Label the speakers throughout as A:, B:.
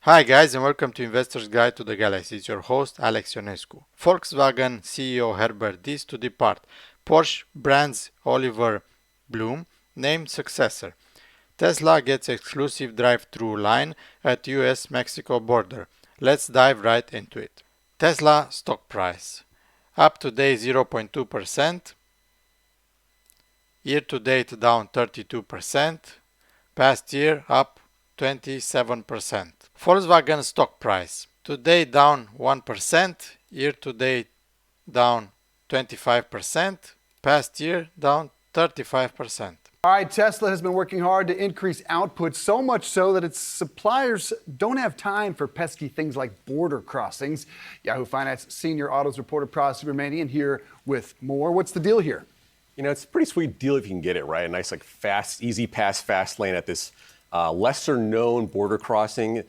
A: Hi guys and welcome to Investor's Guide to the Galaxy. It's your host Alex Ionescu. Volkswagen CEO Herbert Diess to depart. Porsche brand's Oliver Blume named successor. Tesla gets exclusive drive-through line at US-Mexico border. Let's dive right into it. Tesla stock price. Up today 0.2%. Year to date down 32%. Past year up 27%. Volkswagen stock price. Today down 1%, year to date down 25%, past year down 35%.
B: All right, Tesla has been working hard to increase output, so much so that its suppliers don't have time for pesky things like border crossings. Yahoo Finance senior autos reporter Pras Subramanian here with more. What's the deal here?
C: You know, it's a pretty sweet deal if you can get it, right? A nice, fast, easy pass, fast lane at this lesser-known border crossing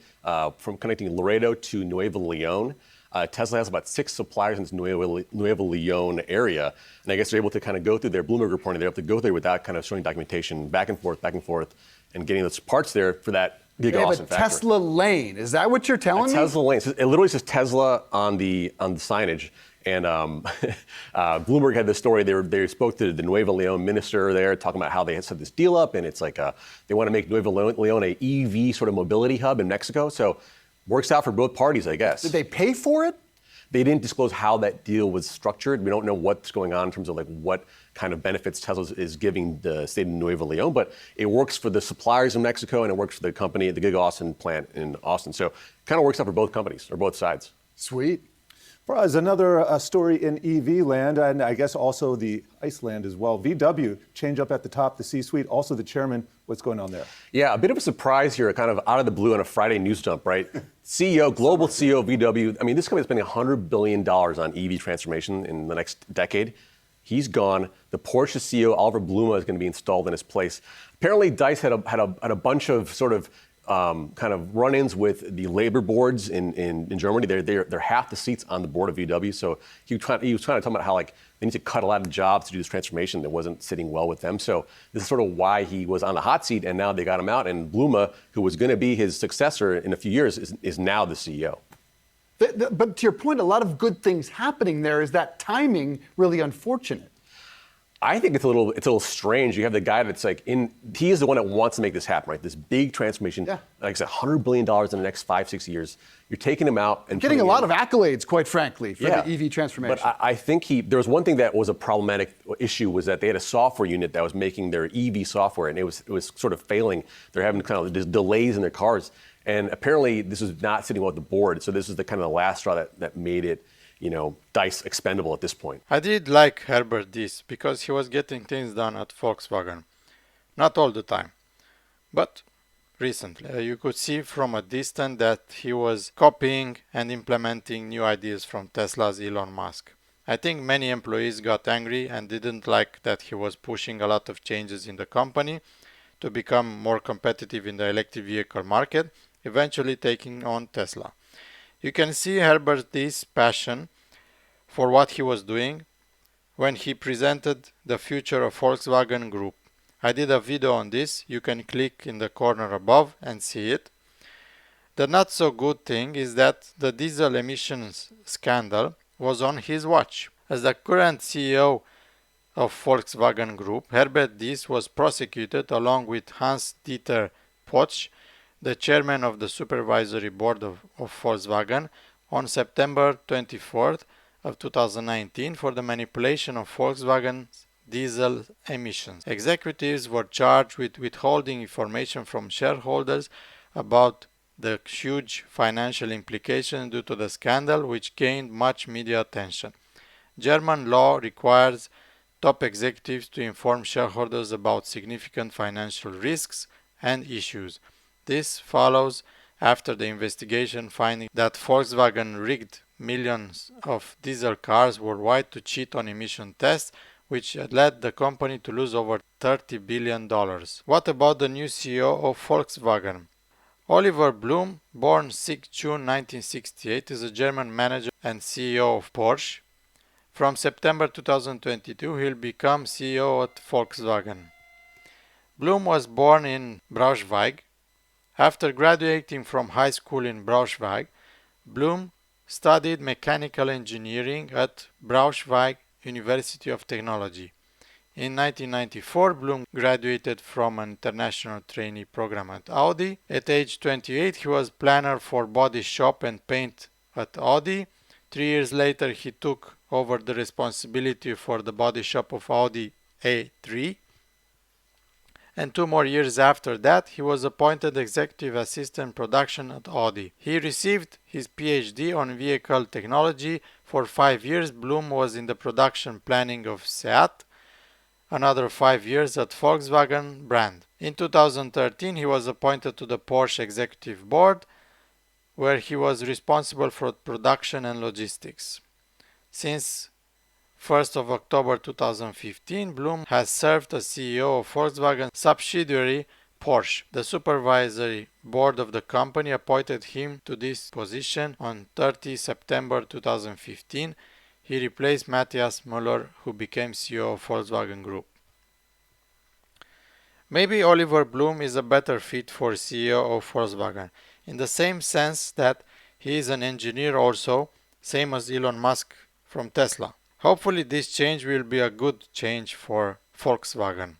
C: from connecting Laredo to Nuevo Leon. Tesla has about 6 suppliers in this Nuevo Leon area, and I guess they're able to kind of go through their Bloomberg reporting. They're able to go there without kind of showing documentation back and forth, and getting those parts there for that Gig Austin factory.
B: Tesla lane. Is that what you're telling me?
C: Tesla lane. It literally says Tesla on the signage. And Bloomberg had this story. They spoke to the Nuevo Leon minister there, talking about how they had set this deal up, and it's like they want to make Nuevo Leon a EV sort of mobility hub in Mexico. So works out for both parties, I guess.
B: Did they pay for it?
C: They didn't disclose how that deal was structured. We don't know what's going on in terms of what kind of benefits Tesla is giving the state of Nuevo Leon, but it works for the suppliers in Mexico and it works for the company, the Gig Austin plant in Austin. So it kind of works out for both companies or both sides.
B: Sweet.
D: As another story in EV land, and I guess also the ICE land as well. VW, change up at the top, the C-suite, also the chairman. What's going on there?
C: Yeah, a bit of a surprise here, kind of out of the blue on a Friday news dump, right? Global CEO of VW, I mean, this company is spending $100 billion on EV transformation in the next decade. He's gone. The Porsche CEO, Oliver Blume, is going to be installed in his place. Apparently, Diess had a bunch of sort of kind of run-ins with the labor boards in Germany. They're half the seats on the board of VW. So he was trying to talk about how they need to cut a lot of jobs to do this transformation that wasn't sitting well with them. So this is sort of why he was on the hot seat, and now they got him out. And Bluma, who was going to be his successor in a few years, is now the CEO.
B: But to your point, a lot of good things happening there. Is that timing really unfortunate?
C: I think it's a little strange. You have the guy that's he is the one that wants to make this happen, right? This big transformation, like I said, $100 billion in the next 5-6 years. You're taking him out and
B: getting a lot of accolades, quite frankly, for the EV transformation.
C: But I think there was one thing that was a problematic issue was that they had a software unit that was making their EV software, and it was sort of failing. They're having kind of just delays in their cars, and apparently this was not sitting well with the board. So this is the kind of the last straw that made it, Diess expendable at this point.
A: I did like Herbert Diess because he was getting things done at Volkswagen. Not all the time, but recently. You could see from a distance that he was copying and implementing new ideas from Tesla's Elon Musk. I think many employees got angry and didn't like that he was pushing a lot of changes in the company to become more competitive in the electric vehicle market, eventually taking on Tesla. You can see Herbert Diess' passion for what he was doing when he presented the future of Volkswagen Group. I did a video on this. You can click in the corner above and see it. The not so good thing is that the diesel emissions scandal was on his watch. As the current CEO of Volkswagen Group, Herbert Diess was prosecuted along with Hans-Dieter Porsche, the chairman of the supervisory board of Volkswagen, on September 24th of 2019 for the manipulation of Volkswagen's diesel emissions. Executives were charged with withholding information from shareholders about the huge financial implications due to the scandal, which gained much media attention. German law requires top executives to inform shareholders about significant financial risks and issues. This follows after the investigation finding that Volkswagen rigged millions of diesel cars worldwide to cheat on emission tests, which led the company to lose over $30 billion. What about the new CEO of Volkswagen? Oliver Blume, born 6 June 1968, is a German manager and CEO of Porsche. From September 2022, he'll become CEO at Volkswagen. Blume was born in Braunschweig, After graduating from high school in Braunschweig, Blum studied mechanical engineering at Braunschweig University of Technology. In 1994, Blum graduated from an international trainee program at Audi. At age 28, he was planner for body shop and paint at Audi. 3 years later, he took over the responsibility for the body shop of Audi A3. And 2 more years after that, he was appointed executive assistant production at Audi. He received his PhD on vehicle technology. For 5 years, Blum was in the production planning of Seat, another 5 years at Volkswagen brand. In 2013, he was appointed to the Porsche executive board, where he was responsible for production and logistics. Since 1st of October 2015, Blum has served as CEO of Volkswagen subsidiary Porsche. The supervisory board of the company appointed him to this position on 30 September 2015. He replaced Matthias Müller, who became CEO of Volkswagen Group. Maybe Oliver Blum is a better fit for CEO of Volkswagen, in the same sense that he is an engineer also, same as Elon Musk from Tesla. Hopefully this change will be a good change for Volkswagen.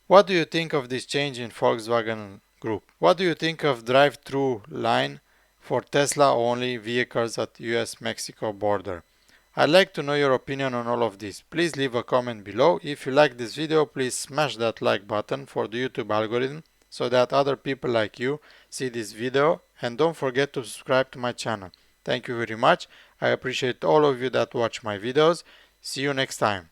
A: What do you think of this change in Volkswagen Group? What do you think of drive-through line for Tesla-only vehicles at US-Mexico border? I'd like to know your opinion on all of this. Please leave a comment below. If you like this video, please smash that like button for the YouTube algorithm so that other people like you see this video, and don't forget to subscribe to my channel. Thank you very much. I appreciate all of you that watch my videos. See you next time.